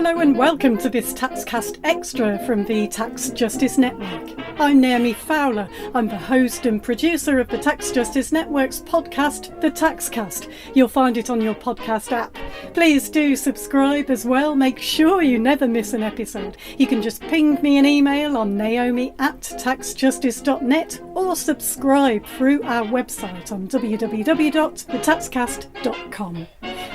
Hello and welcome to this Taxcast Extra from the Tax Justice Network. I'm Naomi Fowler. I'm the host and producer of the Tax Justice Network's podcast, The Taxcast. You'll find it on your podcast app. Please do subscribe as well. Make sure you never miss an episode. You can just ping me an email on naomi@taxjustice.net or subscribe through our website on www.thetaxcast.com.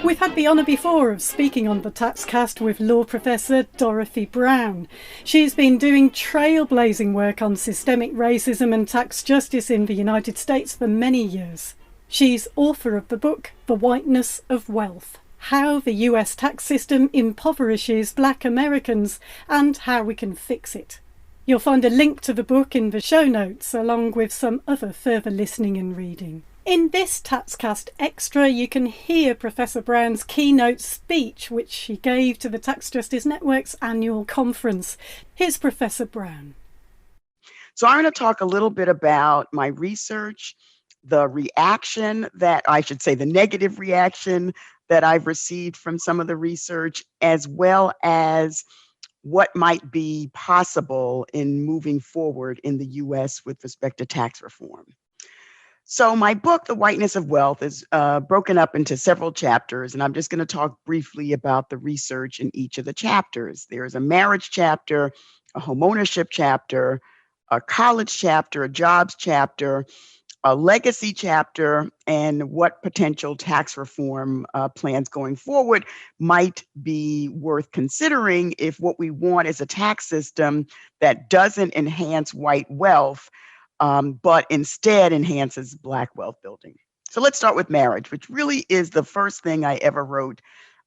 We've had the honour before of speaking on the Taxcast with law professor Dorothy Brown. She's been doing trailblazing work on systemic racism and tax justice in the United States for many years. She's author of the book The Whiteness of Wealth: How the US Tax System Impoverishes Black Americans and How We Can Fix It. You'll find a link to the book in the show notes, along with some other further listening and reading. In this Taxcast Extra, you can hear Professor Brown's keynote speech, which she gave to the Tax Justice Network's annual conference. Here's Professor Brown. So I'm going to talk a little bit about my research, the reaction that I should say, the negative reaction that I've received from some of the research, as well as what might be possible in moving forward in the U.S. with respect to tax reform. So my book, The Whiteness of Wealth, is broken up into several chapters, and I'm just going to talk briefly about the research in each of the chapters. There's a marriage chapter, a homeownership chapter, a college chapter, a jobs chapter, a legacy chapter, and what potential tax reform plans going forward might be worth considering if what we want is a tax system that doesn't enhance white wealth, but instead enhances Black wealth building. So let's start with marriage, which really is the first thing I ever wrote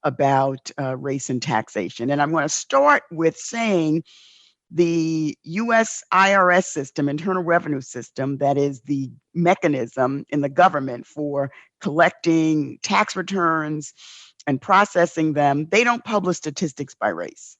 about race and taxation. And I'm going to start with saying the US IRS system, Internal Revenue System, that is the mechanism in the government for collecting tax returns and processing them, they don't publish statistics by race.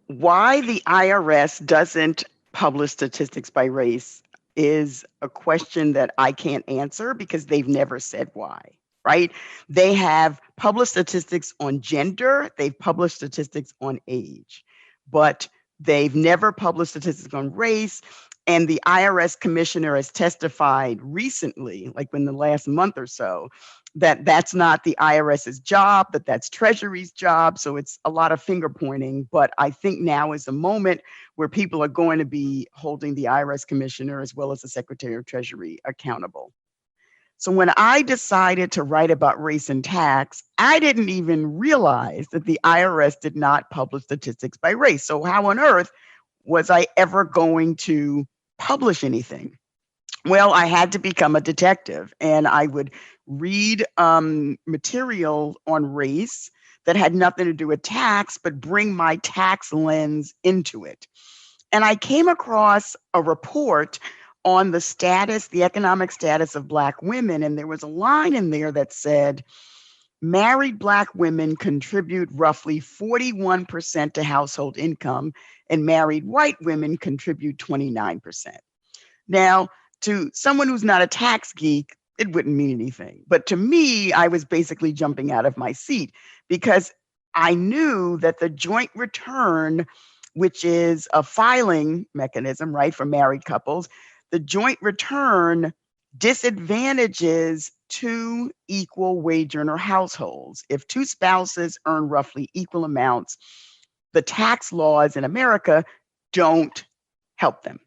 Why the IRS doesn't publish statistics by race is a question that I can't answer because they've never said why, right? They have published statistics on gender, they've published statistics on age, but they've never published statistics on race. And the IRS commissioner has testified recently, like in the last month or so, that that's not the IRS's job, that that's Treasury's job. So it's a lot of finger pointing. But I think now is the moment where people are going to be holding the IRS commissioner as well as the Secretary of Treasury accountable. So when I decided to write about race and tax, I didn't even realize that the IRS did not publish statistics by race. So how on earth was I ever going to publish anything? Well, I had to become a detective, and I would read material on race that had nothing to do with tax, but bring my tax lens into it. And I came across a report on the status, the economic status of Black women. And there was a line in there that said, married Black women contribute roughly 41% to household income, and married white women contribute 29%. Now, to someone who's not a tax geek, it wouldn't mean anything. But to me, I was basically jumping out of my seat because I knew that the joint return, which is a filing mechanism, right, for married couples, the joint return disadvantages two equal wage earner households. If two spouses earn roughly equal amounts, the tax laws in America don't help them.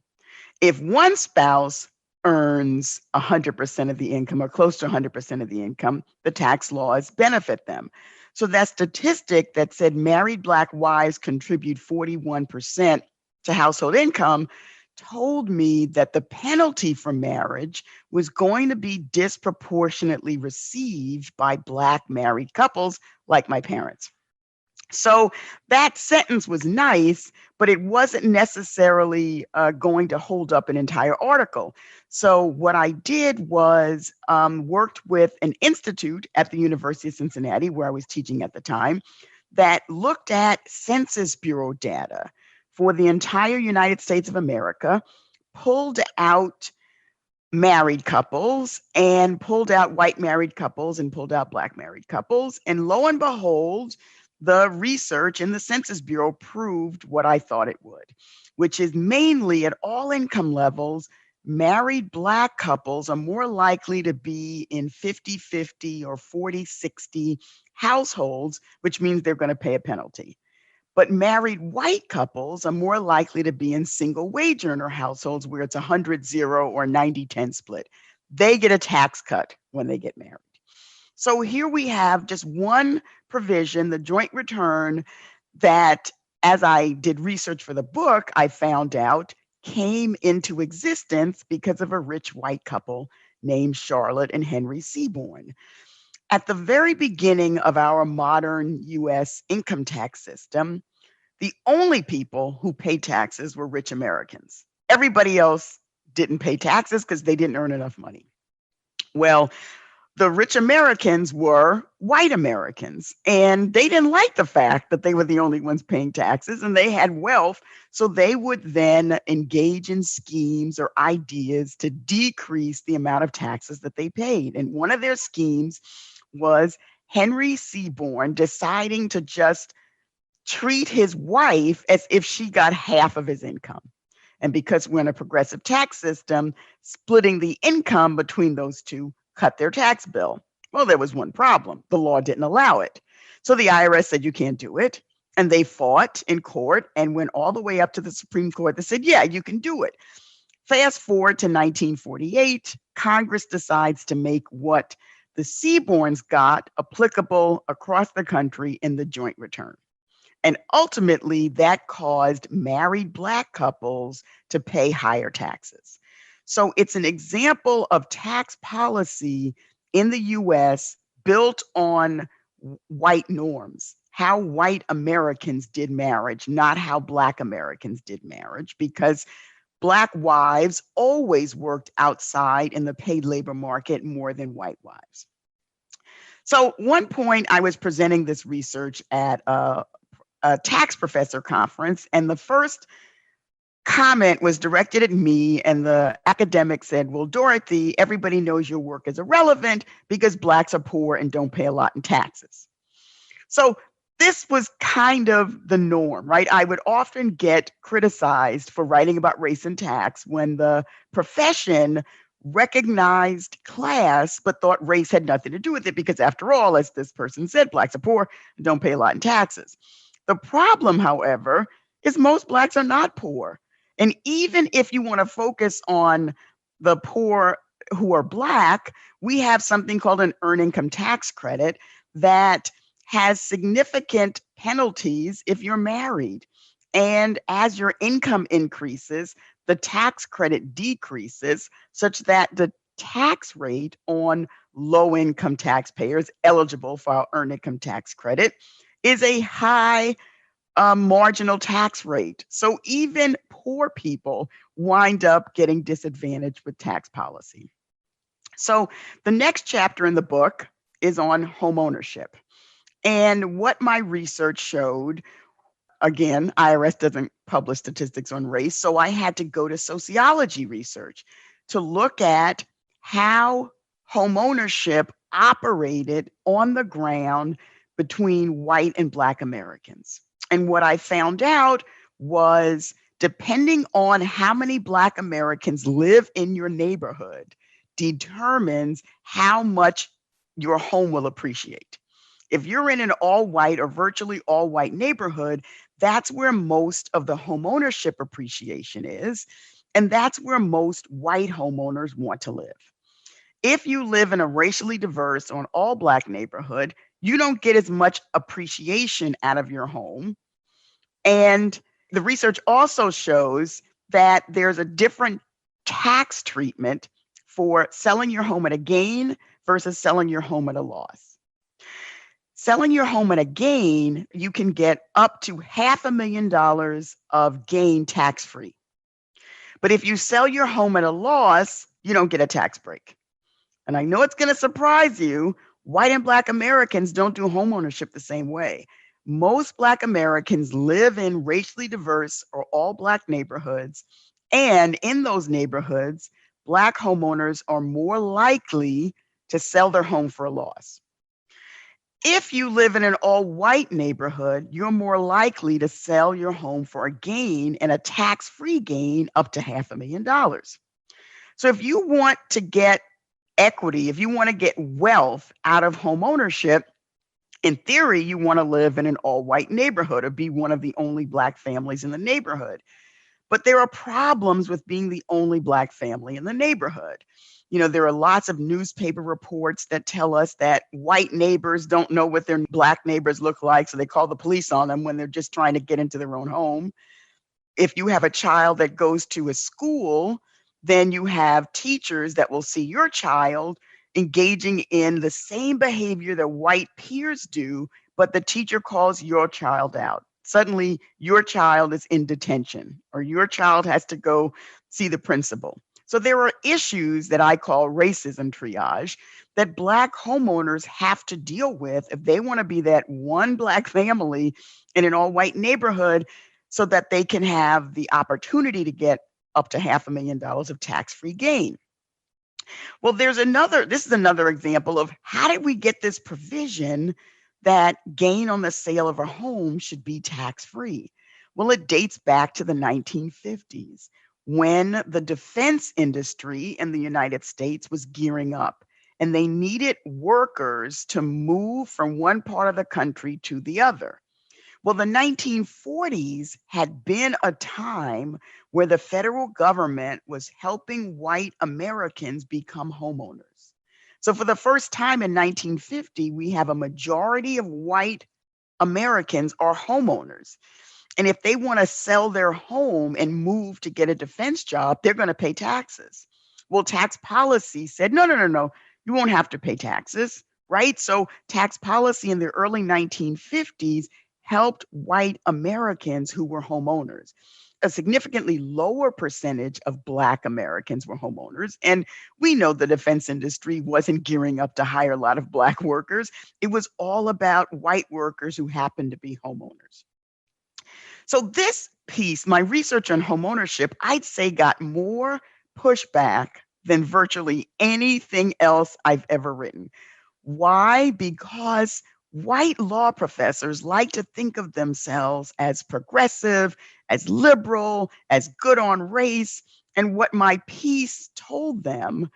If one spouse earns 100% of the income or close to 100% of the income, the tax laws benefit them. So that statistic that said married Black wives contribute 41% to household income told me that the penalty for marriage was going to be disproportionately received by Black married couples like my parents. So that sentence was nice, but it wasn't necessarily going to hold up an entire article. So what I did was worked with an institute at the University of Cincinnati, where I was teaching at the time, that looked at Census Bureau data for the entire United States of America, pulled out married couples and pulled out white married couples and pulled out Black married couples. And lo and behold, the research in the Census Bureau proved what I thought it would, which is mainly at all income levels, married Black couples are more likely to be in 50-50 or 40-60 households, which means they're going to pay a penalty. But married white couples are more likely to be in single wage earner households where it's 100-0 or 90-10 split. They get a tax cut when they get married. So here we have just one provision, the joint return, that as I did research for the book, I found out came into existence because of a rich white couple named Charlotte and Henry Seaborn. At the very beginning of our modern US income tax system, the only people who paid taxes were rich Americans. Everybody else didn't pay taxes because they didn't earn enough money. Well, the rich Americans were white Americans, and they didn't like the fact that they were the only ones paying taxes and they had wealth. So they would then engage in schemes or ideas to decrease the amount of taxes that they paid. And one of their schemes was Henry Seaborn deciding to just treat his wife as if she got half of his income. And because we're in a progressive tax system, splitting the income between those two cut their tax bill. Well, there was one problem. The law didn't allow it. So the IRS said, you can't do it. And they fought in court and went all the way up to the Supreme Court that said, yeah, you can do it. Fast forward to 1948, Congress decides to make what the Seaborns got applicable across the country in the joint return. And ultimately, that caused married Black couples to pay higher taxes. So it's an example of tax policy in the US built on white norms, how white Americans did marriage, not how Black Americans did marriage, because Black wives always worked outside in the paid labor market more than white wives. So one point I was presenting this research at a tax professor conference, and the first comment was directed at me, and the academic said, well, Dorothy, everybody knows your work is irrelevant because Blacks are poor and don't pay a lot in taxes. So this was kind of the norm, right? I would often get criticized for writing about race and tax when the profession recognized class, but thought race had nothing to do with it because after all, as this person said, Blacks are poor and don't pay a lot in taxes. The problem, however, is most Blacks are not poor. And even if you want to focus on the poor who are Black, we have something called an earned income tax credit that has significant penalties if you're married. And as your income increases, the tax credit decreases such that the tax rate on low income taxpayers eligible for our earned income tax credit is a high marginal tax rate. So even poor people wind up getting disadvantaged with tax policy. So the next chapter in the book is on homeownership. And what my research showed, again, IRS doesn't publish statistics on race, so I had to go to sociology research to look at how homeownership operated on the ground between white and Black Americans. And what I found out was depending on how many Black Americans live in your neighborhood determines how much your home will appreciate. If you're in an all white or virtually all white neighborhood, that's where most of the homeownership appreciation is. And that's where most white homeowners want to live. If you live in a racially diverse or an all Black neighborhood, you don't get as much appreciation out of your home. And the research also shows that there's a different tax treatment for selling your home at a gain versus selling your home at a loss. Selling your home at a gain, you can get up to $500,000 of gain tax-free. But if you sell your home at a loss, you don't get a tax break. And I know it's going to surprise you, white and Black Americans don't do homeownership the same way. Most Black Americans live in racially diverse or all Black neighborhoods. And in those neighborhoods, Black homeowners are more likely to sell their home for a loss. If you live in an all-white neighborhood, you're more likely to sell your home for a gain and a tax-free gain up to $500,000. So if you want to get equity, if you want to get wealth out of home ownership, in theory, you want to live in an all-white neighborhood or be one of the only Black families in the neighborhood. But there are problems with being the only Black family in the neighborhood. There are lots of newspaper reports that tell us that white neighbors don't know what their Black neighbors look like, so they call the police on them when they're just trying to get into their own home. If you have a child that goes to a school, then you have teachers that will see your child engaging in the same behavior that white peers do, but the teacher calls your child out. Suddenly, your child is in detention or your child has to go see the principal. So there are issues that I call racism triage that Black homeowners have to deal with if they want to be that one Black family in an all-white neighborhood so that they can have the opportunity to get up to $500,000 of tax-free gain. Well, this is another example of how did we get this provision that gain on the sale of a home should be tax-free? Well, it dates back to the 1950s when the defense industry in the United States was gearing up and they needed workers to move from one part of the country to the other. Well, the 1940s had been a time where the federal government was helping white Americans become homeowners. So for the first time in 1950, we have a majority of white Americans are homeowners. And if they want to sell their home and move to get a defense job, they're going to pay taxes. Well, tax policy said, no, you won't have to pay taxes, right? So tax policy in the early 1950s helped white Americans who were homeowners. A significantly lower percentage of Black Americans were homeowners. And we know the defense industry wasn't gearing up to hire a lot of Black workers. It was all about white workers who happened to be homeowners. So this piece, my research on homeownership, I'd say got more pushback than virtually anything else I've ever written. Why? Because white law professors like to think of themselves as progressive, as liberal, as good on race. And what my piece told them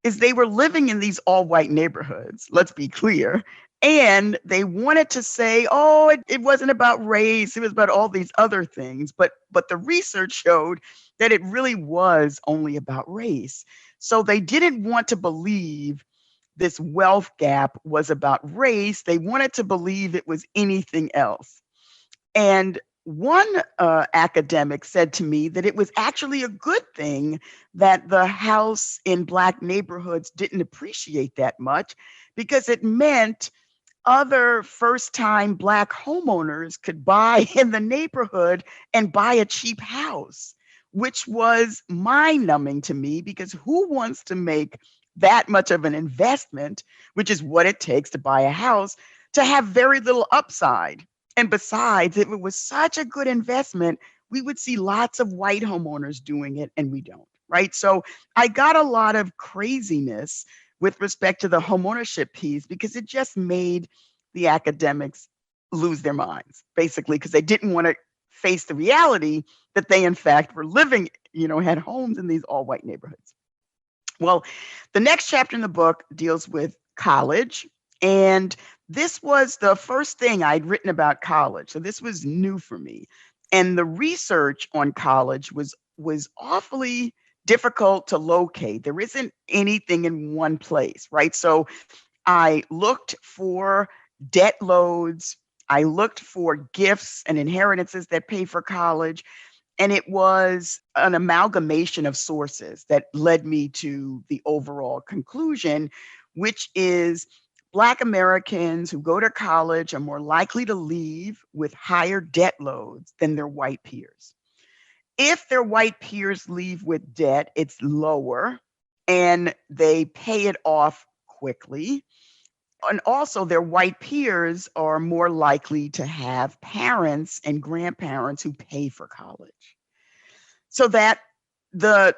is they were living in these all white neighborhoods, let's be clear. And they wanted to say, oh, it wasn't about race, it was about all these other things. But the research showed that it really was only about race. So they didn't want to believe this wealth gap was about race. They wanted to believe it was anything else. And one academic said to me that it was actually a good thing that the house in Black neighborhoods didn't appreciate that much because it meant other first-time Black homeowners could buy in the neighborhood and buy a cheap house, which was mind-numbing to me because who wants to make that much of an investment, which is what it takes to buy a house, to have very little upside? And besides, if it was such a good investment, we would see lots of white homeowners doing it, and we don't, right? So I got a lot of craziness with respect to the homeownership piece because it just made the academics lose their minds, basically, because they didn't want to face the reality that they, in fact, were living, had homes in these all-white neighborhoods. Well, the next chapter in the book deals with college, and this was the first thing I'd written about college. So this was new for me. And the research on college was awfully difficult to locate. There isn't anything in one place, right? So I looked for debt loads. I looked for gifts and inheritances that pay for college. And it was an amalgamation of sources that led me to the overall conclusion, which is Black Americans who go to college are more likely to leave with higher debt loads than their white peers. If their white peers leave with debt, it's lower and they pay it off quickly. And also their white peers are more likely to have parents and grandparents who pay for college. So that the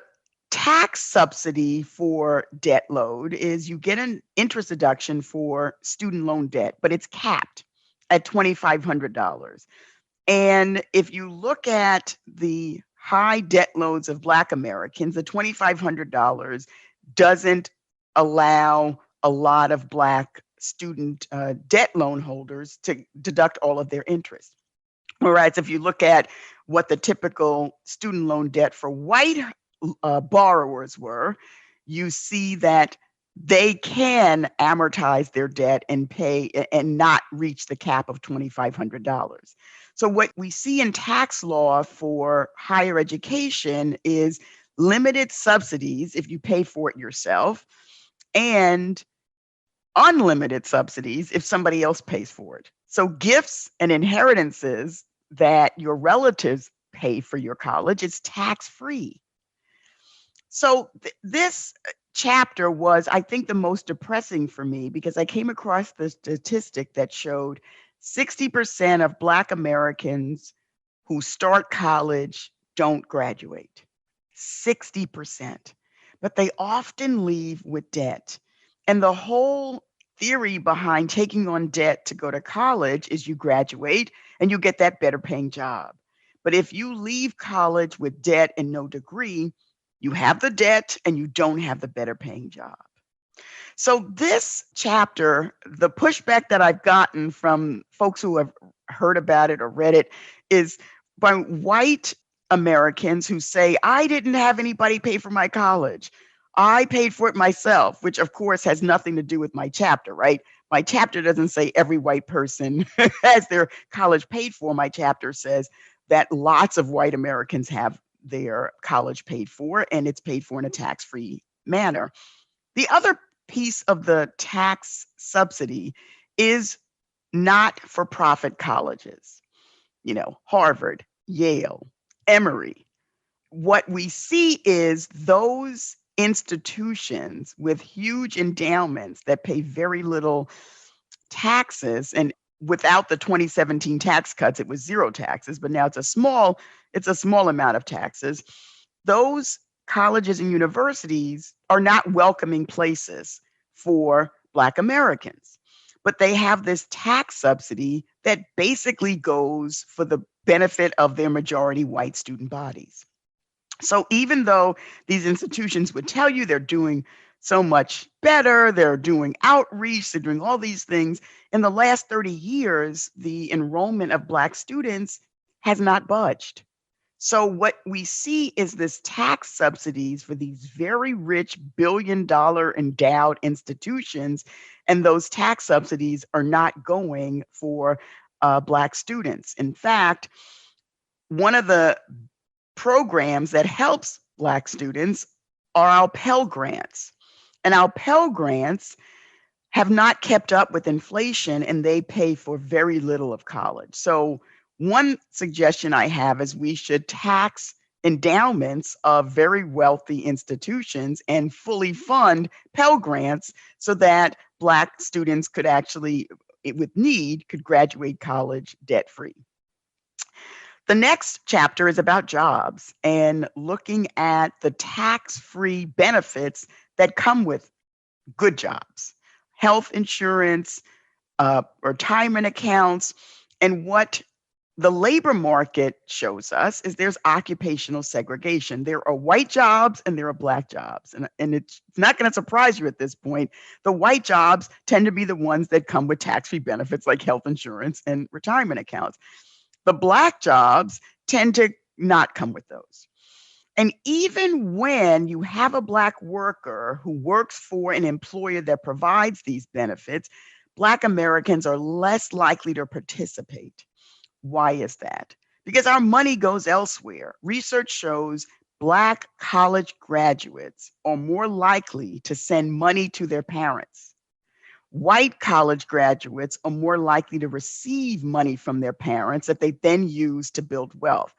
tax subsidy for debt load is you get an interest deduction for student loan debt, but it's capped at $2,500. And if you look at the high debt loads of Black Americans, the $2,500 doesn't allow a lot of Black student debt loan holders to deduct all of their interest. Whereas if you look at what the typical student loan debt for white borrowers were, you see that they can amortize their debt and pay and not reach the cap of $2,500. So what we see in tax law for higher education is limited subsidies if you pay for it yourself, and unlimited subsidies if somebody else pays for it. So gifts and inheritances that your relatives pay for your college, it's tax free. So this chapter was, I think, the most depressing for me because I came across the statistic that showed 60% of Black Americans who start college don't graduate. 60%. But they often leave with debt. And the whole theory behind taking on debt to go to college is you graduate and you get that better paying job. But if you leave college with debt and no degree, you have the debt and you don't have the better paying job. So this chapter, the pushback that I've gotten from folks who have heard about it or read it is by white Americans who say, I didn't have anybody pay for my college. I paid for it myself, which of course has nothing to do with my chapter, right? My chapter doesn't say every white person has their college paid for. My chapter says that lots of white Americans have their college paid for, and it's paid for in a tax-free manner. The other piece of the tax subsidy is not-for-profit colleges, Harvard, Yale, Emory. What we see is those institutions with huge endowments that pay very little taxes, and without the 2017 tax cuts, it was zero taxes, but now it's a small amount of taxes. Those colleges and universities are not welcoming places for Black Americans, but they have this tax subsidy that basically goes for the benefit of their majority white student bodies. So even though these institutions would tell you they're doing so much better, they're doing outreach, they're doing all these things, in the last 30 years, the enrollment of Black students has not budged. So what we see is this tax subsidies for these very rich billion-dollar endowed institutions, and those tax subsidies are not going for Black students. In fact, one of the programs that helps Black students are our Pell Grants. And our Pell Grants have not kept up with inflation, and they pay for very little of college. So one suggestion I have is we should tax endowments of very wealthy institutions and fully fund Pell Grants so that Black students could actually, with need, could graduate college debt-free. The next chapter is about jobs and looking at the tax-free benefits that come with good jobs, health insurance, retirement accounts. And what the labor market shows us is there's occupational segregation. There are white jobs and there are Black jobs. And it's not going to surprise you at this point. The white jobs tend to be the ones that come with tax-free benefits like health insurance and retirement accounts. The Black jobs tend to not come with those. And even when you have a Black worker who works for an employer that provides these benefits, Black Americans are less likely to participate. Why is that? Because our money goes elsewhere. Research shows Black college graduates are more likely to send money to their parents. White college graduates are more likely to receive money from their parents that they then use to build wealth.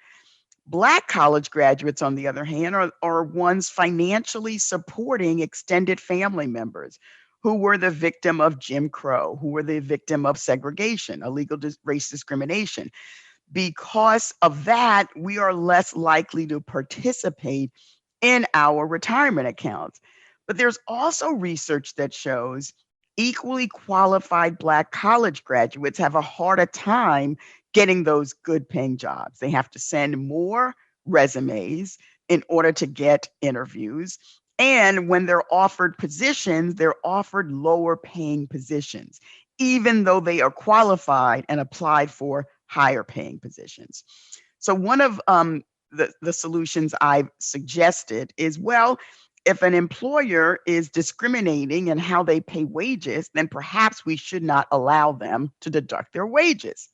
Black college graduates, on the other hand, are ones financially supporting extended family members who were the victim of Jim Crow, who were the victim of segregation, illegal race discrimination. Because of that, we are less likely to participate in our retirement accounts. But there's also research that shows equally qualified Black college graduates have a harder time getting those good paying jobs. They have to send more resumes in order to get interviews. And when they're offered positions, they're offered lower paying positions, even though they are qualified and applied for higher paying positions. So one of the solutions I've suggested is, well, if an employer is discriminating in how they pay wages, then perhaps we should not allow them to deduct their wages.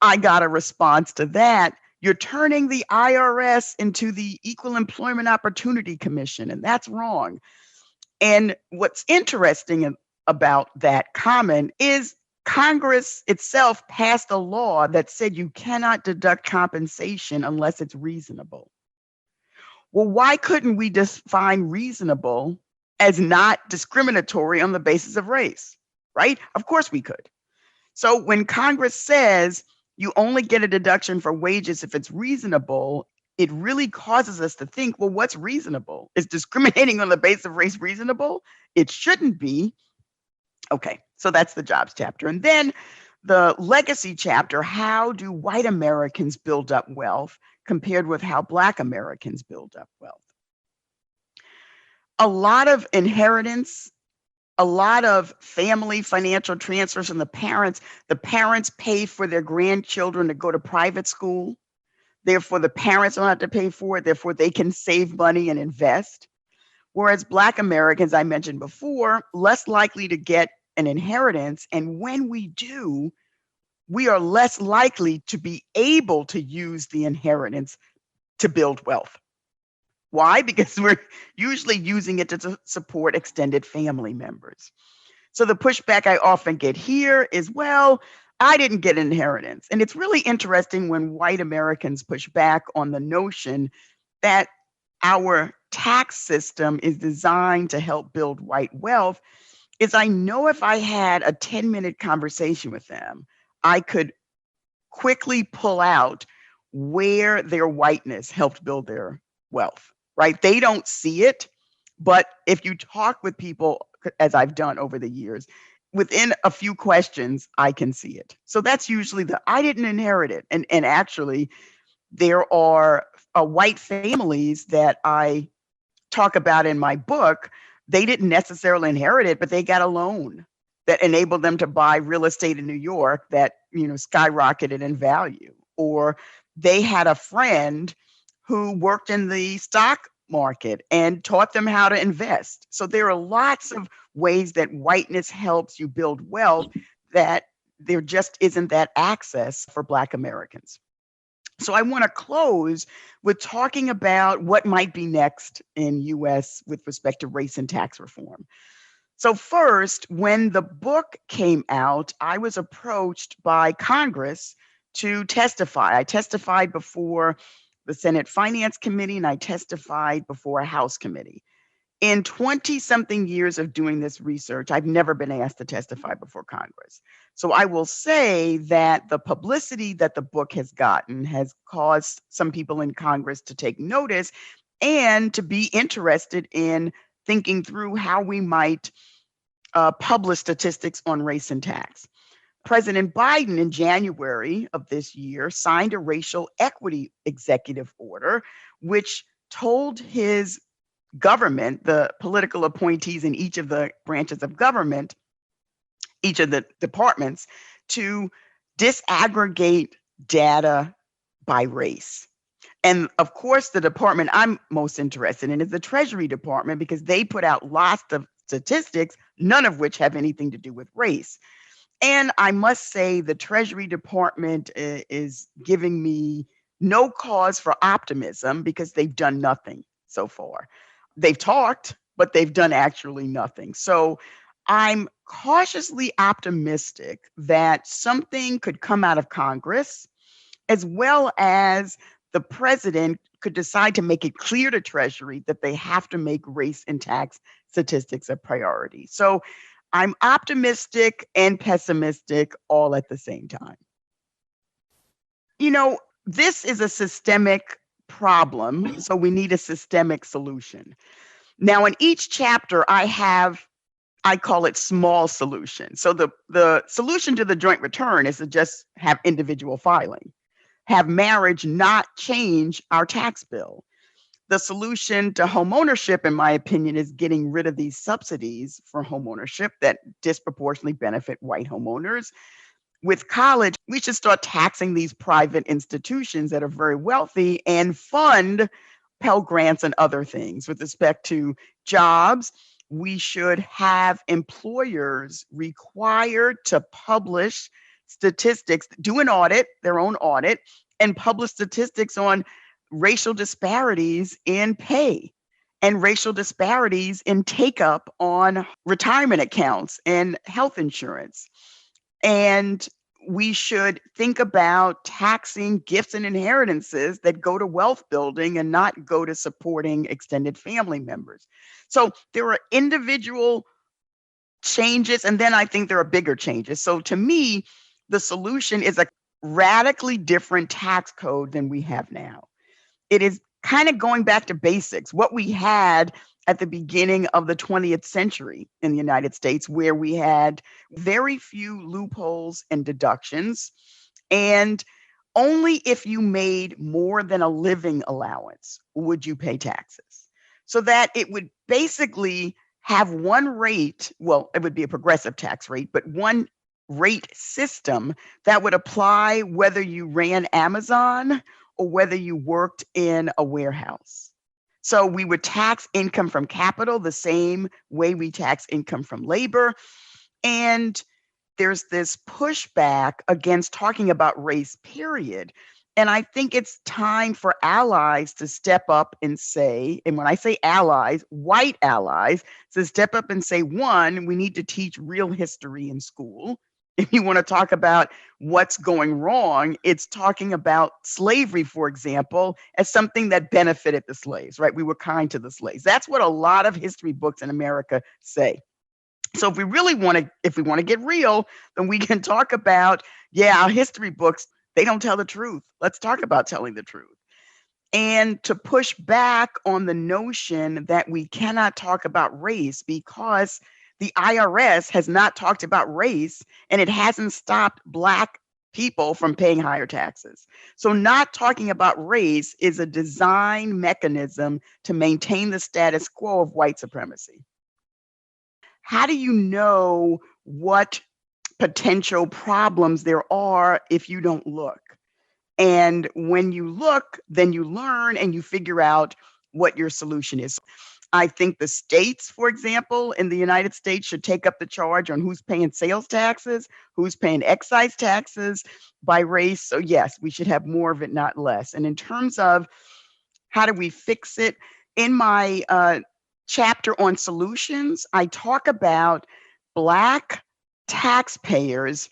I got a response to that. You're turning the IRS into the Equal Employment Opportunity Commission, and that's wrong. And what's interesting about that comment is Congress itself passed a law that said you cannot deduct compensation unless it's reasonable. Well, why couldn't we define reasonable as not discriminatory on the basis of race, right? Of course we could. So when Congress says you only get a deduction for wages if it's reasonable, it really causes us to think, well, what's reasonable? Is discriminating on the basis of race reasonable? It shouldn't be. Okay, so that's the jobs chapter. And then the legacy chapter, how do white Americans build up wealth compared with how Black Americans build up wealth? A lot of inheritance, a lot of family financial transfers from the parents. The parents pay for their grandchildren to go to private school. Therefore, the parents don't have to pay for it. Therefore, they can save money and invest. Whereas Black Americans, I mentioned before, less likely to get an inheritance. And when we do, we are less likely to be able to use the inheritance to build wealth. Why? Because we're usually using it to support extended family members. So the pushback I often get here is, well, I didn't get inheritance. And it's really interesting when white Americans push back on the notion that our tax system is designed to help build white wealth. Is I know if I had a 10-minute conversation with them, I could quickly pull out where their whiteness helped build their wealth, right? They don't see it, but if you talk with people, as I've done over the years, within a few questions, I can see it. So that's usually I didn't inherit it. And actually, there are white families that I talk about in my book. They didn't necessarily inherit it, but they got a loan that enabled them to buy real estate in New York that, skyrocketed in value. Or they had a friend who worked in the stock market and taught them how to invest. So there are lots of ways that whiteness helps you build wealth that there just isn't that access for Black Americans. So I want to close with talking about what might be next in US with respect to race and tax reform. So first, when the book came out, I was approached by Congress to testify. I testified before the Senate Finance Committee and I testified before a House committee. In 20-something years of doing this research, I've never been asked to testify before Congress. So I will say that the publicity that the book has gotten has caused some people in Congress to take notice and to be interested in thinking through how we might publish statistics on race and tax. President Biden in January of this year signed a racial equity executive order, which told his government, the political appointees in each of the branches of government, each of the departments, to disaggregate data by race. And of course, the department I'm most interested in is the Treasury Department, because they put out lots of statistics, none of which have anything to do with race. And I must say the Treasury Department is giving me no cause for optimism because they've done nothing so far. They've talked, but they've done actually nothing. So I'm cautiously optimistic that something could come out of Congress, as well as the president could decide to make it clear to Treasury that they have to make race and tax statistics a priority. So I'm optimistic and pessimistic all at the same time. This is a systemic problem, so we need a systemic solution. Now, in each chapter, I call it small solution. So the solution to the joint return is to just have individual filing, have marriage not change our tax bill. The solution to homeownership, in my opinion, is getting rid of these subsidies for homeownership that disproportionately benefit white homeowners. With college, we should start taxing these private institutions that are very wealthy and fund Pell Grants and other things. With respect to jobs, we should have employers required to publish statistics, do an audit, their own audit, and publish statistics on racial disparities in pay and racial disparities in take up on retirement accounts and health insurance. And we should think about taxing gifts and inheritances that go to wealth building and not go to supporting extended family members. So there are individual changes, and then I think there are bigger changes. So to me, the solution is a radically different tax code than we have now. It is kind of going back to basics, what we had at the beginning of the 20th century in the United States, where we had very few loopholes and deductions, and only if you made more than a living allowance would you pay taxes. So that it would basically have one rate, well, it would be a progressive tax rate, but one rate system that would apply whether you ran Amazon or whether you worked in a warehouse. So we would tax income from capital the same way we tax income from labor. And there's this pushback against talking about race, period. And I think it's time for allies to step up and say, and when I say allies, white allies, to step up and say, one, we need to teach real history in school. If you want to talk about what's going wrong, it's talking about slavery, for example, as something that benefited the slaves, right? We were kind to the slaves. That's what a lot of history books in America say. So if we want to get real, then we can talk about, our history books, they don't tell the truth. Let's talk about telling the truth. And to push back on the notion that we cannot talk about race because the IRS has not talked about race and it hasn't stopped Black people from paying higher taxes. So not talking about race is a design mechanism to maintain the status quo of white supremacy. How do you know what potential problems there are if you don't look? And when you look, then you learn and you figure out what your solution is. I think the states, for example, in the United States should take up the charge on who's paying sales taxes, who's paying excise taxes by race. So yes, we should have more of it, not less. And in terms of how do we fix it, in my chapter on solutions, I talk about Black taxpayers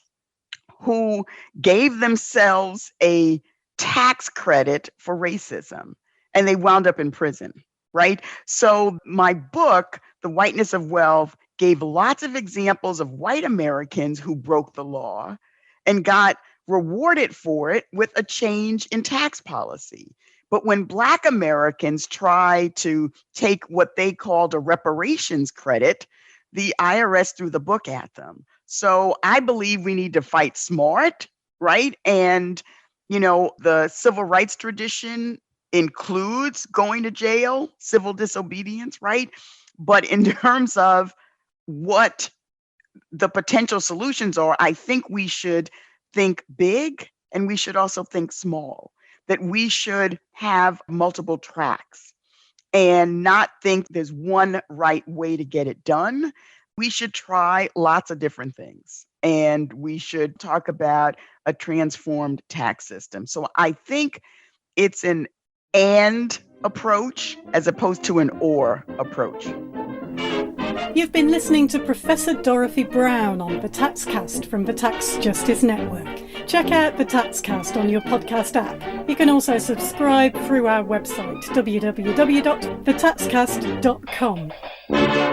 who gave themselves a tax credit for racism and they wound up in prison. Right? So my book, The Whiteness of Wealth, gave lots of examples of white Americans who broke the law and got rewarded for it with a change in tax policy. But when Black Americans try to take what they called a reparations credit, the IRS threw the book at them. So I believe we need to fight smart, right? And, the civil rights tradition includes going to jail, civil disobedience, right? But in terms of what the potential solutions are, I think we should think big and we should also think small, that we should have multiple tracks and not think there's one right way to get it done. We should try lots of different things and we should talk about a transformed tax system. So I think it's an and approach as opposed to an or approach. You've been listening to Professor Dorothy Brown on the Taxcast from the Tax Justice Network. Check out the Taxcast on your podcast app. You can also subscribe through our website, www.thetaxcast.com.